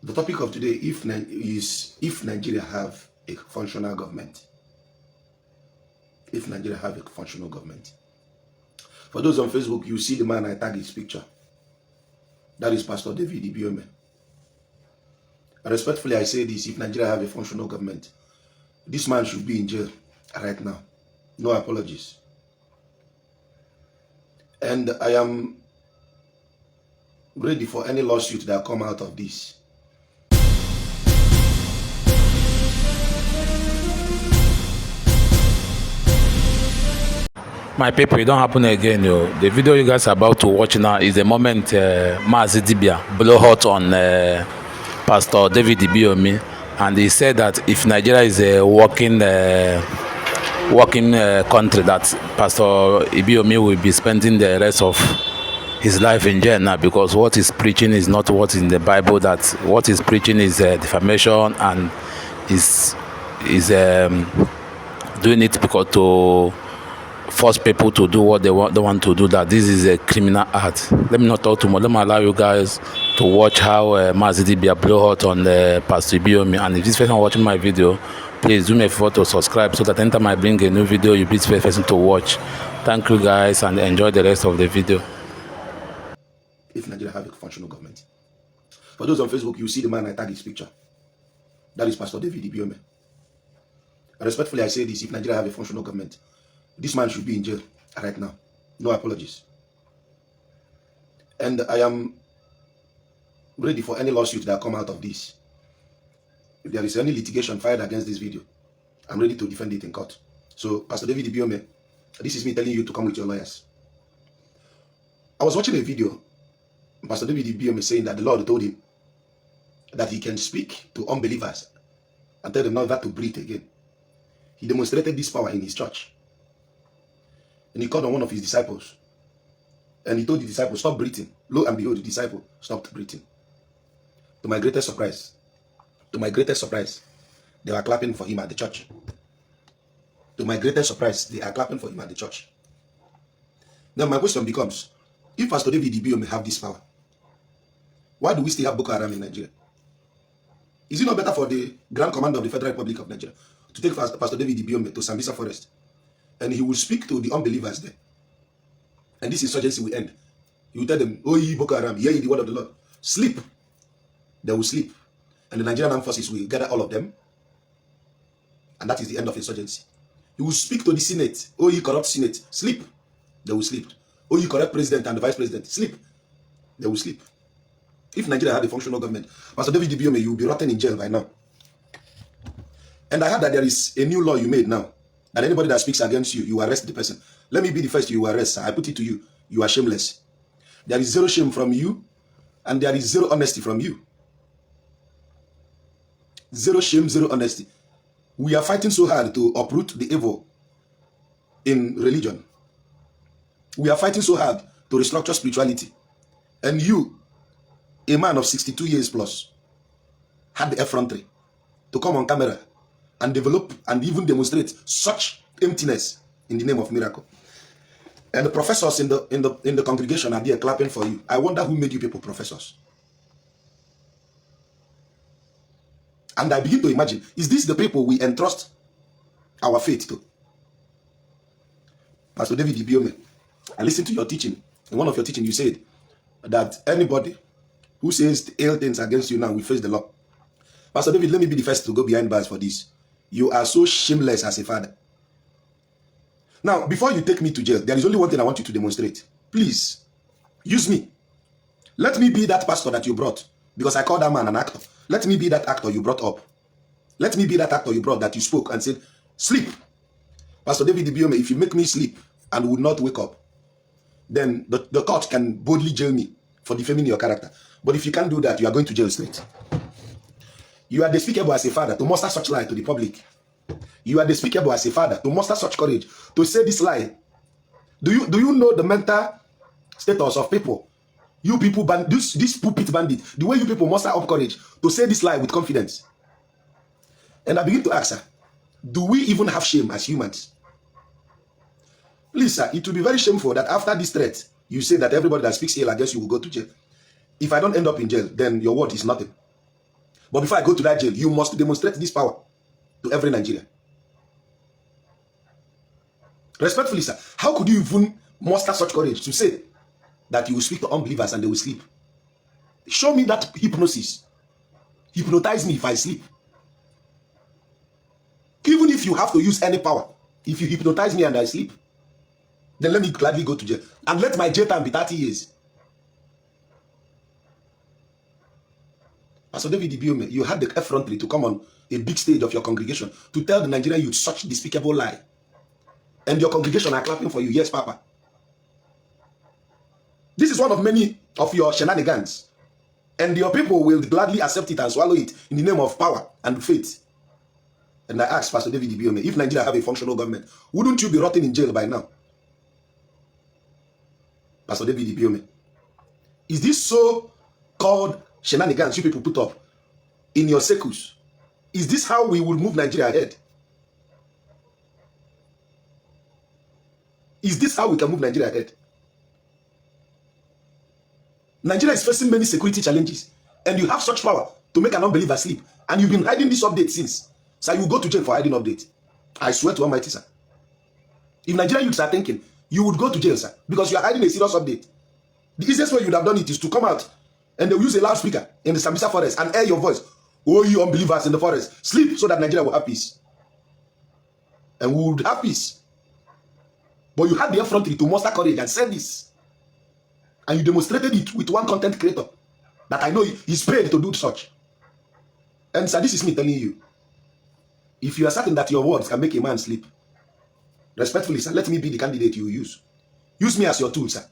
The topic of today is if Nigeria have a functional government. If Nigeria have a functional government. For those on Facebook, you see the man I tag his picture. That is Pastor David IBIYEOMIE. Respectfully, I say this: if Nigeria have a functional government, this man should be in jail right now. No apologies. And I am ready for any lawsuit that come out of this. My people, it don't happen again. Yo. The video you guys are about to watch now is the moment maazi-dibia blow hot on Pastor David IBIYEOMIE, and he said that if Nigeria is a working country, that Pastor IBIYEOMIE will be spending the rest of his life in jail now, because what he's preaching is not what is in the Bible. That what he's preaching is defamation, and is doing it because to force people to do what they want to do, that this is a criminal act. Let me not talk too much. Let me allow you guys to watch how maazi-dibia blow out on Pastor IBIYEOMIE. And if this person watching my video, please do me a favor to subscribe, so that anytime I bring a new video, you'll be the first person to watch. Thank you guys, and enjoy the rest of the video. If Nigeria have a functional government. For those on Facebook, you see the man I tag his picture. That is Pastor David IBIYEOMIE. Respectfully, I say this: if Nigeria have a functional government, this man should be in jail right now. No apologies. And I am ready for any lawsuit that come out of this. If there is any litigation filed against this video, I'm ready to defend it in court. So, Pastor David IBIYEOMIE, this is me telling you to come with your lawyers. I was watching a video, Pastor David IBIYEOMIE saying that the Lord told him that he can speak to unbelievers and tell them never to breathe again. He demonstrated this power in his church. And he called on one of his disciples. And he told the disciple, stop breathing. Lo and behold, the disciple stopped breathing. To my greatest surprise, they were clapping for him at the church. To my greatest surprise, they are clapping for him at the church. Now my question becomes, if Pastor David IBIYEOMIE have this power, why do we still have Boko Haram in Nigeria? Is it not better for the Grand Commander of the Federal Republic of Nigeria to take Pastor David IBIYEOMIE to Sambisa Forest, and he will speak to the unbelievers there, and this insurgency will end? He will tell them, oh, ye Boko Haram, hear ye the word of the Lord. Sleep. They will sleep. And the Nigerian armed forces will gather all of them. And that is the end of insurgency. He will speak to the Senate. Oh, ye corrupt Senate. Sleep. They will sleep. Oh, you corrupt president and the vice president. Sleep. They will sleep. If Nigeria had a functional government, Pastor David IBIYEOMIE, you will be rotten in jail by now. And I heard that there is a new law you made now, that anybody that speaks against you, you arrest the person. Let me be the first you arrest, sir. I put it to you. You are shameless. There is zero shame from you, and there is zero honesty from you. Zero shame, zero honesty. We are fighting so hard to uproot the evil in religion. We are fighting so hard to restructure spirituality. And you, a man of 62 years plus, had the effrontery to come on camera and develop and even demonstrate such emptiness in the name of miracle. And the professors in the congregation are there clapping for you. I wonder who made you people professors. And I begin to imagine, is this the people we entrust our faith to? Pastor David IBIYEOMIE, I listened to your teaching. In one of your teaching, you said that anybody who says ill things against you now will face the law. Pastor David, let me be the first to go behind bars for this. You are so shameless as a father. Now, before you take me to jail, there is only one thing I want you to demonstrate. Please, use me. Let me be that pastor that you brought, because I call that man an actor. Let me be that actor you brought up. Let me be that actor you brought, that you spoke and said, sleep. Pastor David IBIYEOMIE, if you make me sleep and would not wake up, then the court can boldly jail me for defaming your character. But if you can't do that, you are going to jail straight. You are despicable as a father to muster such lie to the public. You are despicable as a father to muster such courage to say this lie. Do you know the mental status of people? You people, this pulpit bandit, the way you people muster up courage to say this lie with confidence. And I begin to ask, sir, do we even have shame as humans? Please, sir, it will be very shameful that after this threat, you say that everybody that speaks ill against you will go to jail. If I don't end up in jail, then your word is nothing. But before I go to that jail, you must demonstrate this power to every Nigerian. Respectfully, sir, how could you even muster such courage to say that you will speak to unbelievers and they will sleep? Show me that hypnosis. Hypnotize me if I sleep. Even if you have to use any power, if you hypnotize me and I sleep, then let me gladly go to jail. And let my jail time be 30 years. Pastor David IBIYEOMIE, you had the effrontery to come on a big stage of your congregation to tell the Nigerian youth such despicable lie. And your congregation are clapping for you. Yes, Papa. This is one of many of your shenanigans. And your people will gladly accept it and swallow it in the name of power and faith. And I ask Pastor David IBIYEOMIE, if Nigeria have a functional government, wouldn't you be rotting in jail by now? Pastor David IBIYEOMIE, is this so-called shenanigans you people put up in your circles? Is this how we will move Nigeria ahead? Is this how we can move Nigeria ahead? Nigeria is facing many security challenges, and you have such power to make an unbeliever sleep, and you've been hiding this update since. So you will go to jail for hiding update. I swear to Almighty, sir. If Nigerian youths are thinking, you would go to jail, sir, because you are hiding a serious update. The easiest way you would have done it is to come out and they will use a loudspeaker in the Sambisa forest and air your voice. Oh, you unbelievers in the forest, sleep so that Nigeria will have peace. And we would have peace. But you had the effrontery to muster courage and say this. And you demonstrated it with one content creator that I know is paid to do such. And sir, this is me telling you. If you are certain that your words can make a man sleep, respectfully, sir, let me be the candidate you use. Use me as your tool, sir.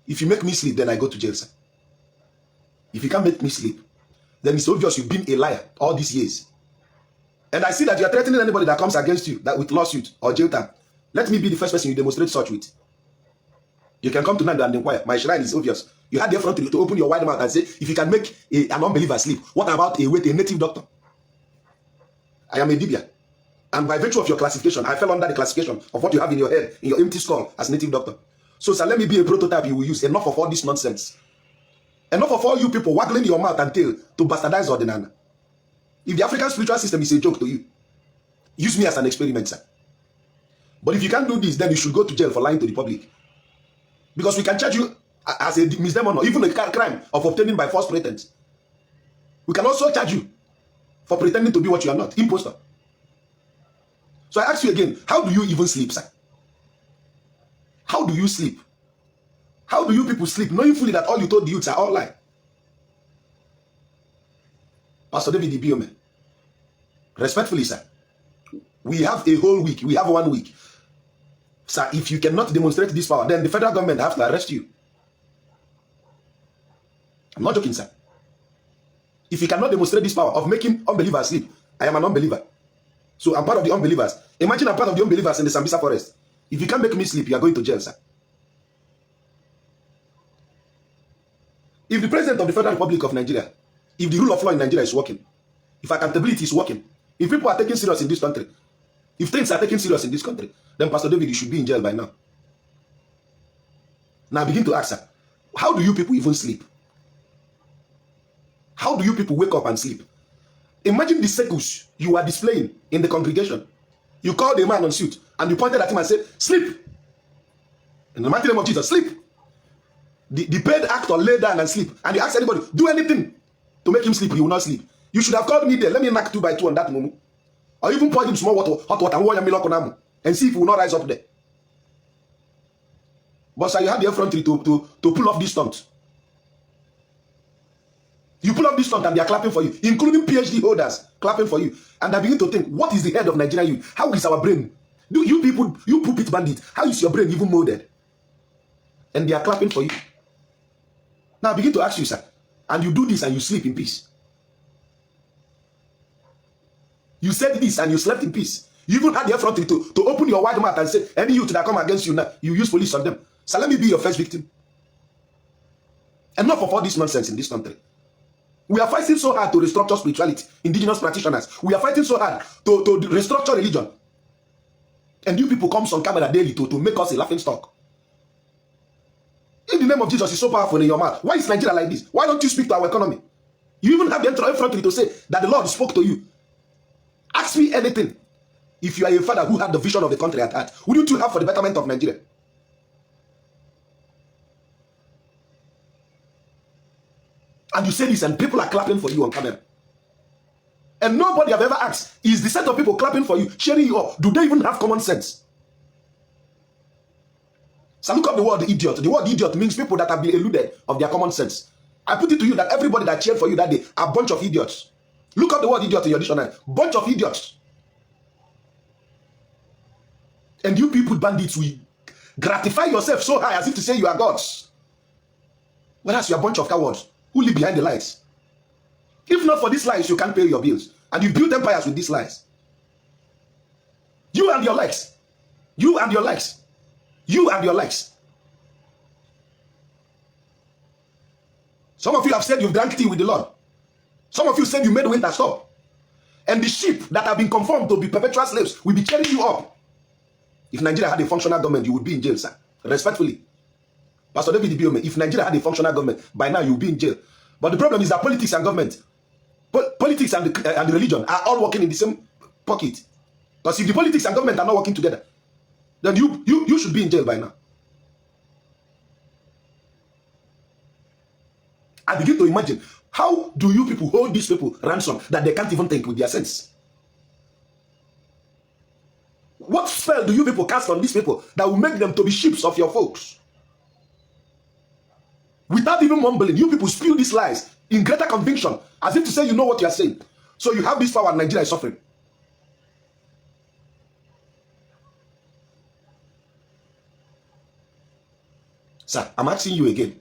If you make me sleep, then I go to jail, sir. If you can't make me sleep, then it's obvious you've been a liar all these years. And I see that you are threatening anybody that comes against you that with lawsuit or jail time. Let me be the first person you demonstrate such with. You can come to Nando and inquire. My shrine is obvious. You had the effort to open your wide mouth and say, if you can make an unbeliever sleep, what about a native doctor? I am a dibia. And by virtue of your classification, I fell under the classification of what you have in your head, in your empty skull as native doctor. So, sir, let me be a prototype you will use. Enough of all this nonsense. Enough of all you people waggling your mouth and tail to bastardize Ordinana. If the African spiritual system is a joke to you, use me as an experiment, sir. But if you can't do this, then you should go to jail for lying to the public. Because we can charge you as a misdemeanor, even a crime of obtaining by false pretense. We can also charge you for pretending to be what you are not, imposter. So I ask you again, how do you even sleep, sir? How do you sleep? How do you people sleep, knowing fully that all you told the youths are all lie? Pastor David IBIYEOMIE, respectfully, sir, we have a whole week, we have 1 week. Sir, if you cannot demonstrate this power, then the federal government has to arrest you. I'm not joking, sir. If you cannot demonstrate this power of making unbelievers sleep, I am an unbeliever. So I'm part of the unbelievers. Imagine I'm part of the unbelievers in the Sambisa forest. If you can't make me sleep, you are going to jail, sir. If the president of the Federal Republic of Nigeria, if the rule of law in Nigeria is working, if accountability is working, if people are taken serious in this country, if things are taken serious in this country, then Pastor David, you should be in jail by now. Now begin to ask, sir, how do you people even sleep? How do you people wake up and sleep? Imagine the circles you are displaying in the congregation. You called a man on suit and you pointed at him and said, sleep. In the mighty name of Jesus, sleep. The paid actor lay down and sleep. And you ask anybody, do anything to make him sleep, he will not sleep. You should have called me there. Let me knock 2 by 2 on that moment. Or even pour him small water, hot water, and see if he will not rise up there. But sir, you had the effrontery to pull off this stunt. You pull off this stunt and they are clapping for you, including PhD holders clapping for you. And I begin to think, what is the head of Nigeria youth? How is our brain? Do you people, you pulpit bandits, how is your brain even molded? And they are clapping for you. Now I begin to ask you, sir, and you do this and you sleep in peace. You said this and you slept in peace. You even had the effrontery to open your wide mouth and say, any youth that come against you now, you use police on them. So let me be your first victim. Enough of all this nonsense in this country. We are fighting so hard to restructure spirituality, indigenous practitioners. We are fighting so hard to restructure religion. And you people come on camera daily to make us a laughing stock. In the name of Jesus, is so powerful in your mouth. Why is Nigeria like this? Why don't you speak to our economy? You even have the effrontery to say that the Lord spoke to you. Ask me anything. If you are a father who had the vision of the country at heart, would you too have for the betterment of Nigeria? And you say this and people are clapping for you on camera. And nobody have ever asked, is the set of people clapping for you, cheering you up, do they even have common sense? So look up the word idiot. The word idiot means people that have been eluded of their common sense. I put it to you that everybody that cheered for you that day are a bunch of idiots. Look up the word idiot in your dictionary. Bunch of idiots. And you people bandits will gratify yourself so high as if to say you are gods. Whereas you are a bunch of cowards who live behind the lies. If not for these lies, you can't pay your bills. And you build empires with these lies. You and your likes. You and your likes. You and your likes. Some of you have said you've drank tea with the Lord. Some of you said you made winter stop. And the sheep that have been conformed to be perpetual slaves will be cheering you up. If Nigeria had a functional government, you would be in jail, sir. Respectfully. Pastor David IBIYEOMIE, if Nigeria had a functional government, by now you'll be in jail. But the problem is that politics and government, politics and the religion are all working in the same pocket. Because if the politics and government are not working together, then you should be in jail by now. I begin to imagine, how do you people hold these people ransom that they can't even think with their sense? What spell do you people cast on these people that will make them to be sheep of your folks? Without even mumbling, you people spew these lies in greater conviction, as if to say you know what you are saying. So you have this power and Nigeria is suffering. Sir, I'm asking you again.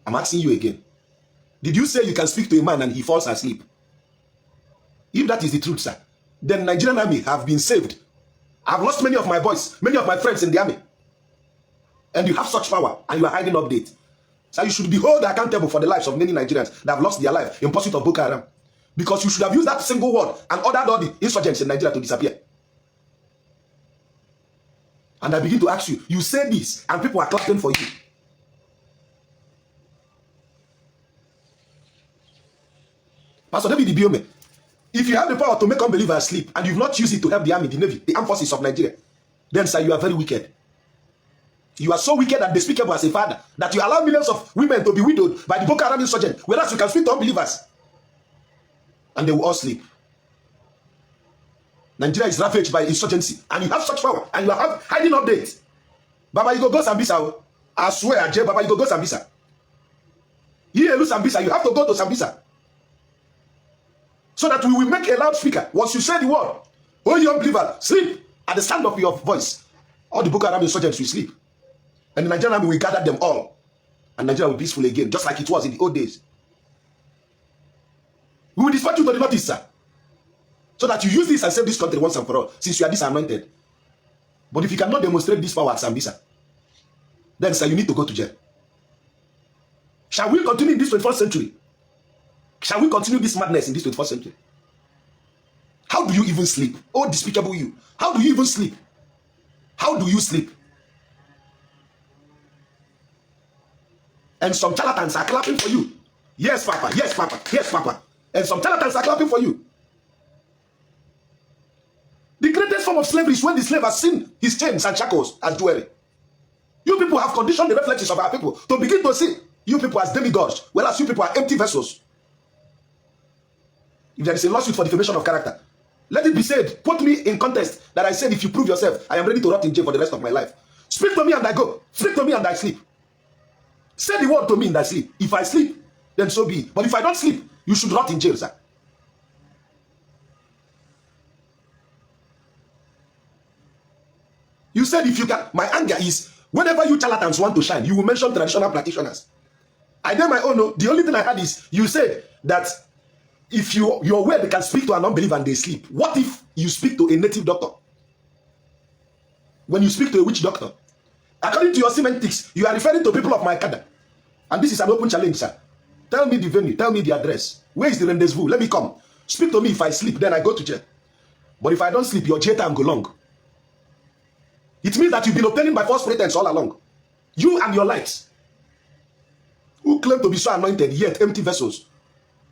I'm asking you again. Did you say you can speak to a man and he falls asleep? If that is the truth, sir, then Nigerian army have been saved. I've lost many of my boys, many of my friends in the army. And you have such power and you are hiding updates. So you should be held accountable for the lives of many Nigerians that have lost their life in pursuit of Boko Haram. Because you should have used that single word and ordered all the insurgents in Nigeria to disappear. And I begin to ask you, you say this and people are clapping for you. Pastor David IBIYEOMIE, if you have the power to make unbelievers sleep and you've not used it to help the army, the navy, the armed forces of Nigeria, then sir, you are very wicked. You are so wicked and despicable as a father that you allow millions of women to be widowed by the Boko Haram insurgents, whereas you can speak to unbelievers and they will all sleep. Nigeria is ravaged by insurgency and you have such power and you are hiding updates. Baba, you go Sambisa. I swear, Jay, Baba, you go Sambisa. You lose Sambisa, you have to go to Sambisa. So that we will make a loudspeaker. Once you say the word, all you unbelievers, sleep at the sound of your voice. All the Boko Haram insurgents will sleep. And the Nigerian army will gather them all. And Nigeria will be peaceful again, just like it was in the old days. We will dispatch you to the northeast, sir. So that you use this and save this country once and for all, since you are disanointed. But if you cannot demonstrate this power at Sambisa, then, sir, you need to go to jail. Shall we continue in this 21st century? Shall we continue this madness in this 21st century? How do you even sleep? Oh, despicable you. How do you even sleep? How do you sleep? And some charlatans are clapping for you. Yes, Papa. Yes, Papa. Yes, Papa. And some charlatans are clapping for you. The greatest form of slavery is when the slave has seen his chains and shackles as jewelry. You people have conditioned the reflexes of our people to begin to see you people as demigods, whereas you people are empty vessels. If there is a lawsuit for defamation of character, let it be said, put me in contest that I said if you prove yourself, I am ready to rot in jail for the rest of my life. Speak to me and I go. Speak to me and I sleep. Say the word to me and I sleep. If I sleep, then so be it. But if I don't sleep, you should rot in jail, sir. You said if you can, my anger is, whenever you charlatans want to shine, you will mention traditional practitioners. I did my own, no. The only thing I had is, you said that if your word can speak to an unbeliever and they sleep, what if you speak to a native doctor? When you speak to a witch doctor, according to your semantics, you are referring to people of my cadre. And this is an open challenge, sir. Tell me the venue, tell me the address. Where is the rendezvous? Let me come. Speak to me. If I sleep, then I go to jail. But if I don't sleep, your jail time go long. It means that you've been obtaining by false pretense all along. You and your likes. who claim to be so anointed, yet empty vessels.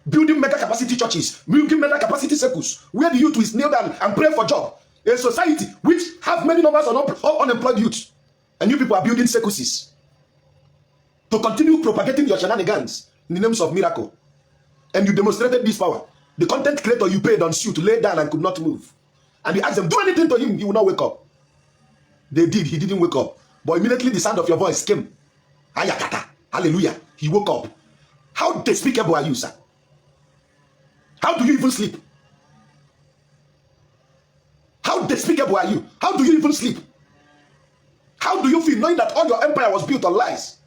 Building mega capacity churches, building mega capacity circles, where the youth will kneel down and pray for job. A society which have many numbers of unemployed youth. And you people are building circuses to continue propagating your shenanigans in the names of miracle. And you demonstrated this power. The content creator you paid on suit lay down and could not move. And you asked them, do anything to him, he will not wake up. They did, he didn't wake up. But immediately the sound of your voice came. Ayakata, hallelujah, he woke up. How despicable are you, sir? How do you even sleep? How despicable are you? How do you even sleep? How do you feel knowing that all your empire was built on lies?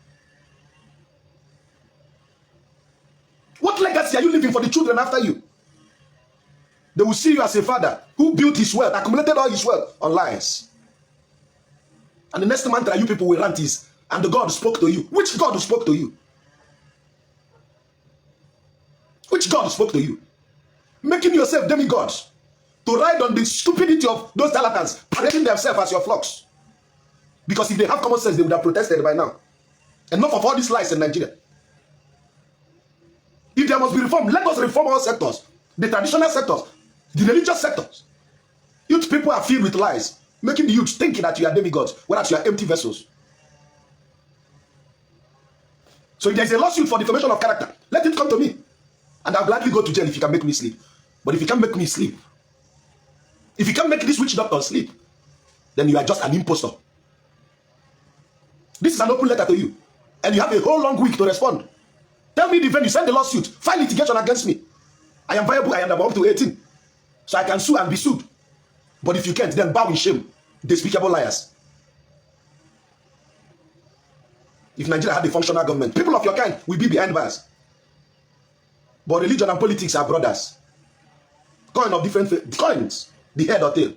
What legacy are you leaving for the children after you? They will see you as a father who built his wealth, accumulated all his wealth on lies. And the next mantra you people will rant is, and the God spoke to you. Which God spoke to you? Which God spoke to you? Making yourself demigods to ride on the stupidity of those charlatans, parading themselves as your flocks. Because if they have common sense, they would have protested by now. Enough of all these lies in Nigeria. If there must be reform, let us reform all sectors. The traditional sectors, the religious sectors. Youth people are filled with lies, making the youth thinking that you are demigods, whereas you are empty vessels. So if there is a lawsuit for defamation of character, let it come to me. And I'll gladly go to jail if you can make me sleep. But if you can't make me sleep, if you can't make this witch doctor sleep, then you are just an impostor. This is an open letter to you. And you have a whole long week to respond. Tell me the venue, send the lawsuit, file litigation against me. I am viable, I am up to 18. So I can sue and be sued. But if you can't, then bow in shame. Despicable liars. If Nigeria had a functional government, people of your kind will be behind bars. But religion and politics are brothers. Coin of different coins, the head or tail.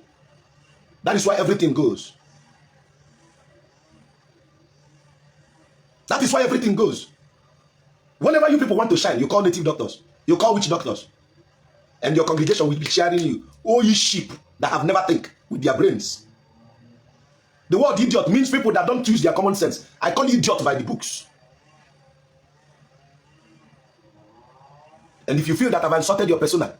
That is why everything goes. That is why everything goes. Whenever you people want to shine, you call native doctors. You call witch doctors. And your congregation will be cheering you. Oh, ye sheep that have never think with their brains. The word idiot means people that don't use their common sense. I call you idiot by the books. And if you feel that I've insulted your persona,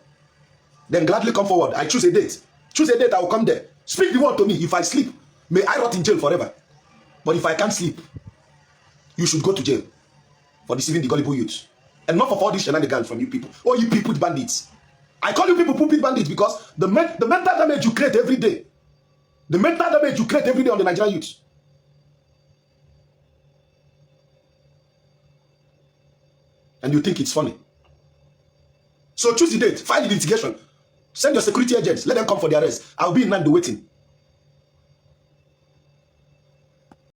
then gladly come forward. I choose a date. Choose a date, I will come there. Speak the word to me. If I sleep, may I rot in jail forever. But if I can't sleep, you should go to jail for deceiving the gullible youth. Enough of all these shenanigans from you people. Oh, you people bandits. I call you people pulpit bandits because the mental damage you create every day. The mental damage you create every day on the Nigerian youth. And you think it's funny. So choose the date, file the litigation, send your security agents, let them come for the arrest. I'll be in Nando waiting.